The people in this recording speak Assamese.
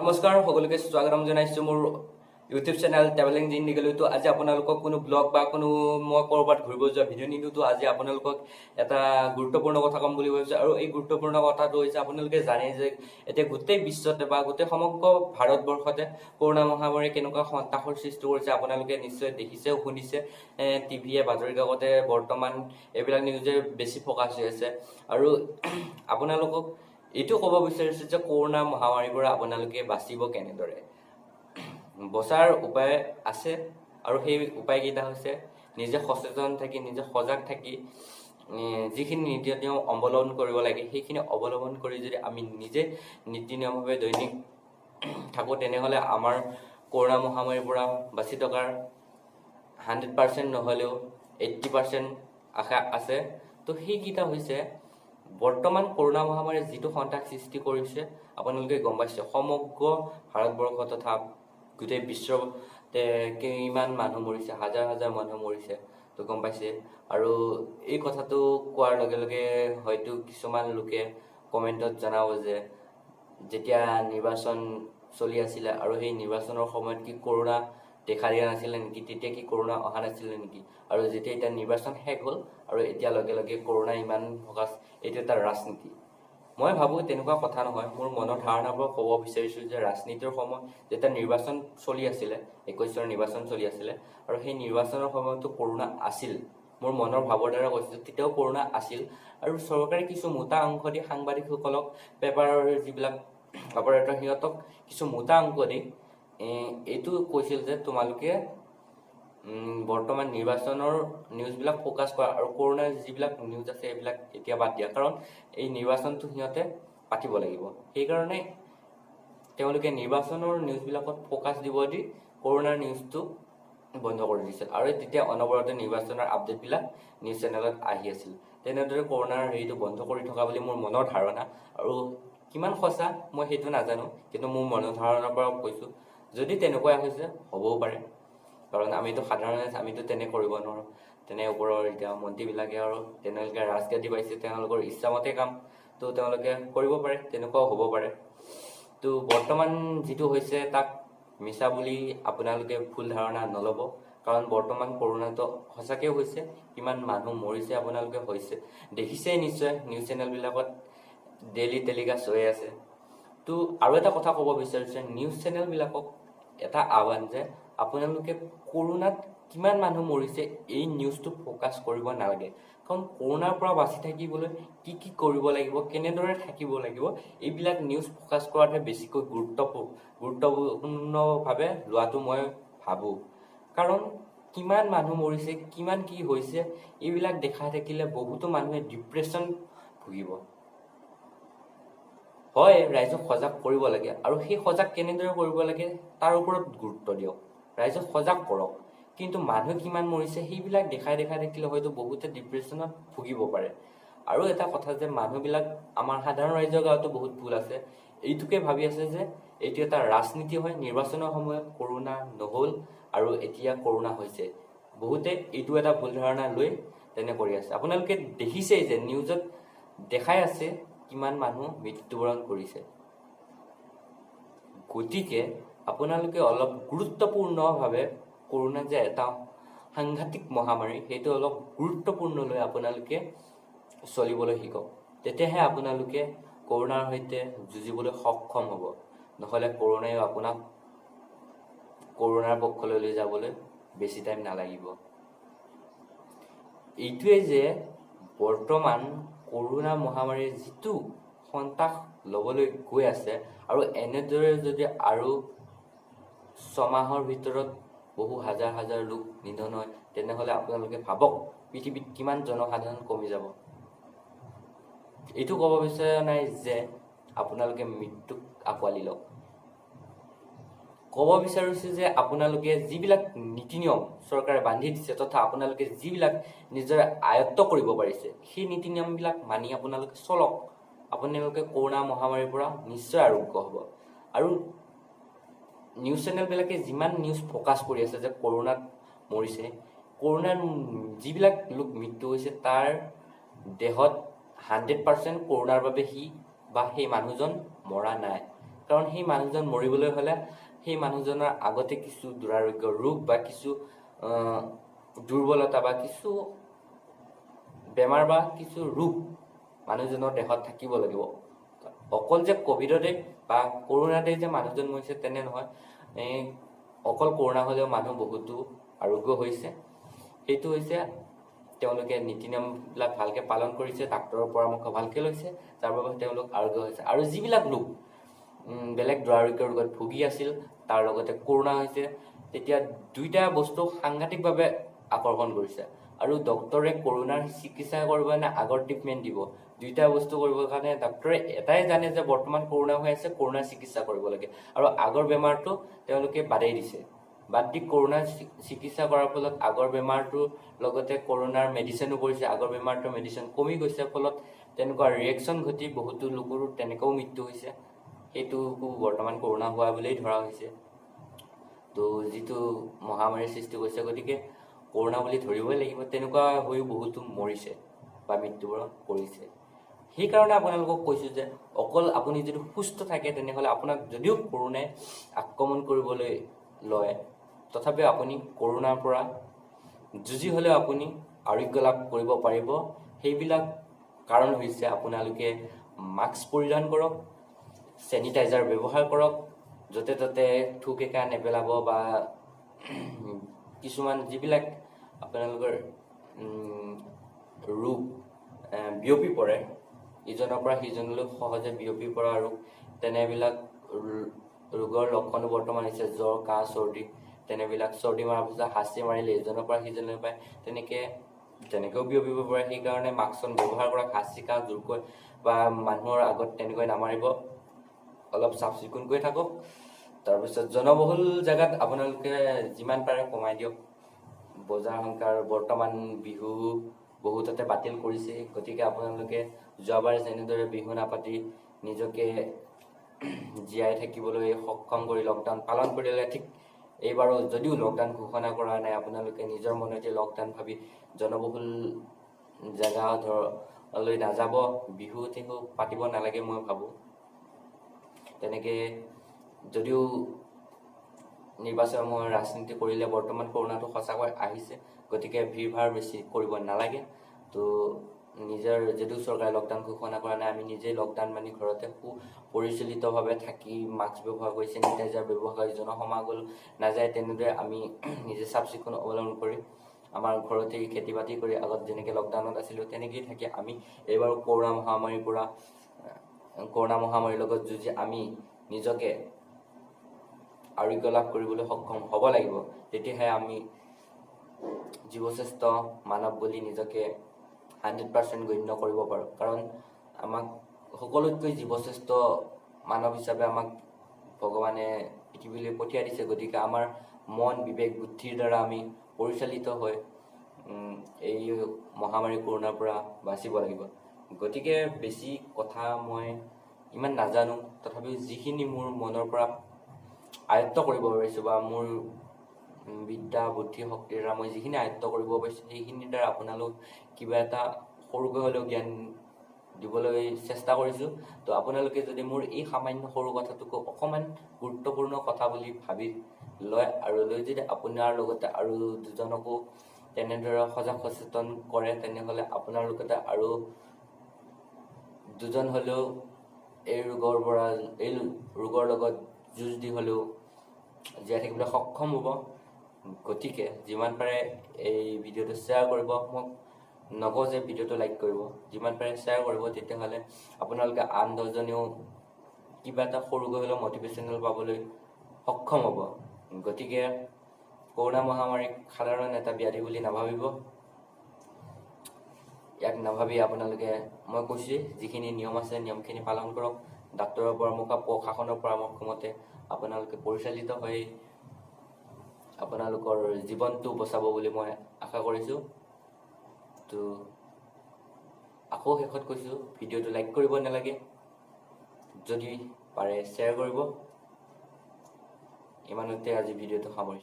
নমস্কাৰ সকলোকে স্বাগতম জনাইছো মোৰ ইউটিউব চেনেল ট্ৰেভেলিং জিন্দিগীলৈ। আজি আপোনালোকক কোনো ব্লগ বা কোনো মই ক'ৰবাত ঘূৰিব যোৱা ভিডিঅ' নিদিওঁতো আজি আপোনালোকক এটা গুৰুত্বপূৰ্ণ কথা ক'ম বুলি ভাবিছোঁ। আৰু এই গুৰুত্বপূৰ্ণ কথাটো হৈছে আপোনালোকে জানে যে এতিয়া গোটেই বিশ্বতে বা গোটেই সমগ্ৰ ভাৰতবৰ্ষতে কৰোণা মহামাৰী কেনেকুৱা সন্ত্ৰাসৰ সৃষ্টি কৰিছে আপোনালোকে নিশ্চয় দেখিছে শুনিছে। টিভিয়ে বাতৰি কাকতে বৰ্তমান এইবিলাক নিউজে বেছি ফ'কাছ হৈ আছে। আৰু আপোনালোকক এইটো ক'ব বিচাৰিছোঁ যে কৰোণা মহামাৰীৰ পৰা আপোনালোকে বাচিব কেনেদৰে। বচাৰ উপায় আছে আৰু সেই উপায়কেইটা হৈছে নিজে সচেতন থাকি নিজে সজাগ থাকি যিখিনি নীতি নিয়ম অৱলম্বন কৰিব লাগে সেইখিনি অৱলম্বন কৰি যদি আমি নিজে নীতি নিয়মভাৱে দৈনিক থাকোঁ তেনেহ'লে আমাৰ কৰোণা মহামাৰীৰ পৰা বাচি থকাৰ 100% নহ'লেও 80% আশা আছে। তো সেইকেইটা হৈছে বৰ্তমান কৰোণা মহামাৰীয়ে যিটো সন্ত্ৰাস সৃষ্টি কৰিছে আপোনালোকে গম পাইছে। সমগ্ৰ ভাৰতবৰ্ষ তথা গোটেই বিশ্বতে কিমান মানুহ মৰিছে, হাজাৰ হাজাৰ মানুহ মৰিছে তো গম পাইছে। আৰু এই কথাটো কোৱাৰ লগে লগে হয়তো কিছুমান লোকে কমেণ্টত জনাব যে যেতিয়া নিৰ্বাচন চলি আছিলে আৰু সেই নিৰ্বাচনৰ সময়ত কি কৰোণা দেখা দিয়া নাছিলে নেকি, তেতিয়া কি কৰোণা অহা নাছিলে নেকি। আৰু যেতিয়া এতিয়া নিৰ্বাচন শেষ হ'ল আৰু এতিয়া লগে লগে কৰোণা ইমান ফ'কাছ, এইটো এটা ৰাজনীতি। মই ভাবোঁ তেনেকুৱা কথা নহয়। মোৰ মনৰ ধাৰণাৰ পৰা ক'ব বিচাৰিছোঁ যে ৰাজনীতিৰ সময় যেতিয়া নিৰ্বাচন চলি আছিলে 21 নিৰ্বাচন চলি আছিলে আৰু সেই নিৰ্বাচনৰ সময়তো কৰোণা আছিল। মোৰ মনৰ ভাৱৰ দ্বাৰা কৈছোঁ তেতিয়াও কৰোণা আছিল। আৰু চৰকাৰে কিছু মোটা অংশ দি সাংবাদিকসকলক পেপাৰৰ যিবিলাক অপাৰেটৰ সিহঁতক কিছু মোটা অংক দি এইটো কৈছিল যে তোমালোকে বৰ্তমান নিৰ্বাচনৰ নিউজবিলাক ফ'কাছ কৰা আৰু কৰোণাৰ যিবিলাক নিউজ আছে এইবিলাক এতিয়া বাদ দিয়া, কাৰণ এই নিৰ্বাচনটো সিহঁতে পাতিব লাগিব। সেইকাৰণে তেওঁলোকে নিৰ্বাচনৰ নিউজবিলাকত ফ'কাছ দিব দি কৰোণাৰ নিউজটো বন্ধ কৰি দিছিল। আৰু তেতিয়া অনবৰতে নিৰ্বাচনৰ আপডেটবিলাক নিউজ চেনেলত আহি আছিল। তেনেদৰে কৰোণাৰ হেৰিটো বন্ধ কৰি থকা বুলি মোৰ মনৰ ধাৰণা। আৰু কিমান সঁচা মই সেইটো নাজানো, কিন্তু মোৰ মনৰ ধাৰণাৰ পৰা কৈছোঁ যদি তেনেকুৱা হৈছে হ'বও পাৰে, কাৰণ আমিতো আমিতো তেনে কৰিব নোৱাৰোঁ। তেনে ওপৰৰ এতিয়া মন্ত্ৰীবিলাকে আৰু তেওঁলোকে ৰাজগাদী পাইছে, তেওঁলোকৰ ইচ্ছামতে কাম তো তেওঁলোকে কৰিব পাৰে, তেনেকুৱাও হ'ব পাৰে। তো বৰ্তমান যিটো হৈছে তাক মিছা বুলি আপোনালোকে ভুল ধাৰণা নল'ব, কাৰণ বৰ্তমান কৰোণাটো সঁচাকৈ হৈছে। কিমান মানুহ মৰিছে আপোনালোকে হৈছে দেখিছেই নিশ্চয়, নিউজ চেনেলবিলাকত ডেইলি টেলিকাষ্ট হৈ আছে। তো আৰু এটা কথা ক'ব বিচাৰিছে নিউজ চেনেলবিলাকক এটা আহ্বান যে আপোনালোকে কৰোণাত কিমান মানুহ মৰিছে এই নিউজটো ফ'কাছ কৰিব নালাগে, কাৰণ কৰোণাৰ পৰা বাচি থাকিবলৈ কি কি কৰিব লাগিব, কেনেদৰে থাকিব লাগিব, এইবিলাক নিউজ ফ'কাছ কৰাতহে বেছিকৈ গুৰুত্বপূৰ্ণভাৱে লোৱাটো মই ভাবোঁ। কাৰণ কিমান মানুহ মৰিছে, কিমান কি হৈছে এইবিলাক দেখাই থাকিলে বহুতো মানুহে ডিপ্ৰেশ্যন ভুগিব। হয়, ৰাইজক সজাগ কৰিব লাগে আৰু সেই সজাগ কেনেদৰে কৰিব লাগে তাৰ ওপৰত গুৰুত্ব দিয়ক, ৰাইজক সজাগ কৰক। কিন্তু মানুহ কিমান মৰিছে সেইবিলাক দেখাই থাকিলে হয়তো বহুতে ডিপ্ৰেশ্যনত ভুগিব পাৰে। আৰু এটা কথা যে মানুহবিলাক আমাৰ সাধাৰণ ৰাইজৰ গাঁৱতো বহুত ভুল আছে, এইটোকে ভাবি আছে যে এইটো এটা ৰাজনীতি হয়, নিৰ্বাচনৰ সময়ত কৰোণা নহ'ল আৰু এতিয়া কৰোণা হৈছে। বহুতে এইটো এটা ভুল ধাৰণা লৈ তেনে কৰি আছে। আপোনালোকে দেখিছেই যে নিউজত দেখাই আছে কিমান মানুহ মৃত্যুবৰণ কৰিছে। গতিকে আপোনালোকে অলপ গুৰুত্বপূৰ্ণভাৱে কৰোণা যে এটা সাংঘাতিক মহামাৰী সেইটো অলপ গুৰুত্বপূৰ্ণ লৈ আপোনালোকে চলিবলৈ শিকক, তেতিয়াহে আপোনালোকে কৰোণাৰ সৈতে যুঁজিবলৈ সক্ষম হ'ব। নহ'লে কৰোণাই আপোনাক কৰোণাৰ পক্ষলৈ লৈ যাবলৈ বেছি টাইম নালাগিব। এইটোৱে যে বৰ্তমান কৰোণা মহামাৰীৰ যিটো সন্ত্ৰাস ল'বলৈ গৈ আছে আৰু এনেদৰে যদি আৰু 6 মাহৰ ভিতৰত বহু হাজাৰ হাজাৰ লোক নিধন হয় তেনেহ'লে আপোনালোকে ভাবক পৃথিৱীত কিমান জনসাধাৰণ কমি যাব। এইটো ক'ব বিচৰা নাই যে আপোনালোকে মৃত্যুক আঁকোৱালি লওক, ক'ব বিচাৰিছোঁ যে আপোনালোকে যিবিলাক নীতি নিয়ম চৰকাৰে বান্ধি দিছে তথা আপোনালোকে যিবিলাক নিজৰে আয়ত্ব কৰিব পাৰিছে সেই নীতি নিয়মবিলাক মানি আপোনালোকে চলক। আপোনালোকে কৰোণা মহামাৰীৰ পৰা নিশ্চয় আৰোগ্য হ'ব। আৰু নিউজ চেনেলবিলাকে যিমান নিউজ ফ'কাছ কৰি আছে যে কৰোণাত মৰিছে, কৰোণাৰ যিবিলাক লোক মৃত্যু হৈছে তাৰ দেহত 100% কৰোণাৰ বাবে সি বা সেই মানুহজন মৰা নাই। কাৰণ সেই মানুহজন মৰিবলৈ হ'লে সেই মানুহজনৰ আগতে কিছু দুৰাৰোগ্য ৰোগ বা কিছু দুৰ্বলতা বা কিছু বেমাৰ বা কিছু ৰোগ মানুহজনৰ দেহত থাকিব লাগিব। অকল যে কোভিডতে বা কৰোণাতে যে মানুহজন মৰিছে তেনে নহয়, অকল কৰোণা হ'লেও মানুহ বহুতো আৰোগ্য হৈছে। সেইটো হৈছে তেওঁলোকে নীতি নিয়মবিলাক ভালকে পালন কৰিছে, ডাক্তৰৰ পৰামৰ্শ ভালকে লৈছে, যাৰ বাবে তেওঁলোক আৰোগ্য হৈছে। আৰু যিবিলাক লোক বেলেগ দুৰাৰোগ্য ৰোগত ভুগি আছিল, তাৰ লগতে কৰোণা হৈছে, তেতিয়া দুইটা বস্তু সাংঘাতিকভাৱে আকৰ্ষণ কৰিছে। আৰু ডক্তৰে কৰোণাৰ চিকিৎসা কৰিব নে আগৰ ট্ৰিটমেণ্ট দিব, দুইটা বস্তু কৰিবৰ কাৰণে ডক্তৰে এটাই জানে যে বৰ্তমান কৰোণা হৈ আছে, কৰোণাৰ চিকিৎসা কৰিব লাগে। আৰু আগৰ বেমাৰটো তেওঁলোকে বাদেই দিছে। বাদ দি কৰোণাৰ চিকিৎসা কৰাৰ ফলত আগৰ বেমাৰটোৰ লগতে কৰোণাৰ মেডিচিনো কৰিছে, আগৰ বেমাৰটোৰ মেডিচিন কমি গৈছে, ফলত তেনেকুৱা ৰিয়েকশ্যন ঘটি বহুতো লোকৰো তেনেকুৱাও মৃত্যু হৈছে। সেইটো বৰ্তমান কৰোণা হোৱা বুলিয়েই ধৰা হৈছে। তো যিটো মহামাৰীৰ সৃষ্টি কৰিছে, গতিকে কৰোণা বুলি ধৰিবই লাগিব। তেনেকুৱা হৈও বহুতো মৰিছে বা মৃত্যুবৰণ কৰিছে। সেইকাৰণে আপোনালোকক কৈছোঁ যে অকল আপুনি যদি সুস্থ থাকে তেনেহ'লে আপোনাক যদিও কৰোণাই আক্ৰমণ কৰিবলৈ লয়, তথাপিও আপুনি কৰোণাৰ পৰা যুঁজি হ'লেও আপুনি আৰোগ্য লাভ কৰিব পাৰিব। সেইবিলাক কাৰণ হৈছে আপোনালোকে মাস্ক পৰিধান কৰক, চেনিটাইজাৰ ব্যৱহাৰ কৰক, য'তে ত'তে থুক একা নেপেলাব বা কিছুমান যিবিলাক আপোনালোকৰ ৰোগ বিয়পি পৰে, ইজনৰ পৰা সিজনলৈ সহজে বিয়পি পৰা ৰোগ, তেনেবিলাক ৰোগৰ লক্ষণো বৰ্তমান হৈছে জ্বৰ, কাহ, চৰ্দি। তেনেবিলাক চৰ্দি মৰাৰ পিছত হাঁচি মাৰিলে ইজনৰ পৰা সিজনলৈ পায়, তেনেকৈও বিয়পিব পাৰে। সেইকাৰণে মাস্কখন ব্যৱহাৰ কৰক, হাঁচি কাহ জোৰকৈ বা মানুহৰ আগত তেনেকৈ নামাৰিব, অলপ চাফ চিকুণকৈ থাকক। তাৰপিছত জনবহুল জেগাত আপোনালোকে যিমান পাৰে কমাই দিয়ক। বজাৰ সমাৰ বৰ্তমান বিহু বহুততে বাতিল কৰিছে, গতিকে আপোনালোকে যোৱাবাৰ যেনেদৰে বিহু নাপাতি নিজকে জীয়াই থাকিবলৈ সক্ষম কৰি লকডাউন পালন কৰিলে, ঠিক এইবাৰো যদিও লকডাউন ঘোষণা কৰা নাই, আপোনালোকে নিজৰ মনতে লকডাউন ভাবি জনবহুল জেগালৈ নাযাব, বিহু টিহু পাতিব নালাগে মই ভাবোঁ। তেনেকে যদিও নিৰ্বাচনৰ সময়ত ৰাজনীতি কৰিলে বৰ্তমান কৰোণাটো সঁচাকৈ আহিছে, গতিকে ভিৰ ভাৰ বেছি কৰিব নালাগে। তো নিজৰ যদিও চৰকাৰে লকডাউন ঘোষণা কৰা নাই, আমি নিজেই লকডাউন মানি ঘৰতে পৰিচালিতভাৱে থাকি মাস্ক ব্যৱহাৰ কৰি, চেনিটাইজাৰ ব্যৱহাৰ কৰি, জনসমাগম নাযায় তেনেদৰে আমি নিজে চাফ চিকুণ অৱলম্বন কৰি আমাৰ ঘৰতে খেতি বাতি কৰি আগত যেনেকৈ লকডাউনত আছিলোঁ তেনেকেই থাকি আমি এইবাৰ কৰোণা মহামাৰীৰ লগত যুঁজি আমি নিজকে আৰোগ্য লাভ কৰিবলৈ সক্ষম হ'ব লাগিব। তেতিয়াহে আমি জীৱশ্ৰেষ্ঠ মানৱ বুলি নিজকে 100% গণ্য কৰিব পাৰোঁ। কাৰণ আমাক সকলোতকৈ জীৱশ্ৰেষ্ঠ মানৱ হিচাপে আমাক ভগৱানে পৃথিৱীলৈ পঠিয়াই দিছে। গতিকে আমাৰ মন, বিবেক, বুদ্ধিৰ দ্বাৰা আমি পৰিচালিত হৈ এই মহামাৰী কৰোণাৰ পৰা বাচিব লাগিব। গতিকে বেছি কথা মই ইমান নাজানো, তথাপিও যিখিনি মোৰ মনৰ পৰা আয়ত্ত কৰিব পাৰিছোঁ বা মোৰ বিদ্যা বুদ্ধি শক্তিৰ দ্বাৰা মই যিখিনি আয়ত্ত কৰিব পাৰিছোঁ, সেইখিনিৰ দ্বাৰা আপোনালোক কিবা এটা সৰুকৈ হ'লেও জ্ঞান দিবলৈ চেষ্টা কৰিছোঁ। তো আপোনালোকে যদি মোৰ এই সামান্য সৰু কথাটোকো অকণমান গুৰুত্বপূৰ্ণ কথা বুলি ভাবি লয় আৰু লৈ যদি আপোনাৰ লগতে আৰু দুজনকো তেনেদৰে সজাগ সচেতন কৰে, তেনেহ'লে আপোনাৰ লগতে আৰু দুজন হ'লেও এই ৰোগৰ লগত যুঁজ দি হ'লেও জীয়াই থাকিবলৈ সক্ষম হ'ব। গতিকে যিমান পাৰে এই ভিডিঅ'টো শ্বেয়াৰ কৰিব। মোক নকওঁ যে ভিডিঅ'টো লাইক কৰিব, যিমান পাৰে শ্বেয়াৰ কৰিব, তেতিয়াহ'লে আপোনালোকে আন দহজনেও কিবা এটা সৰুকৈ হ'লেও মটিভেশ্যনেল পাবলৈ সক্ষম হ'ব। গতিকে কৰোণা মহামাৰীক সাধাৰণ এটা ব্যাধি বুলি নাভাবিব। ইয়াক নাভাবি আপোনালোকে মই কৈছোঁ যিখিনি নিয়ম আছে নিয়মখিনি পালন কৰক। ডাক্তৰৰ পৰামৰ্শ, প্ৰশাসনৰ পৰামৰ্শ মতে আপোনালোকে পৰিচালিত হৈ আপোনালোকৰ জীৱনটো বচাব বুলি মই আশা কৰিছোঁ। তো আকৌ শেষত কৈছোঁ, ভিডিঅ'টো লাইক কৰিব নালাগে, যদি পাৰে শ্বেয়াৰ কৰিব। ইমানতে আজি ভিডিঅ'টো সামৰিছোঁ।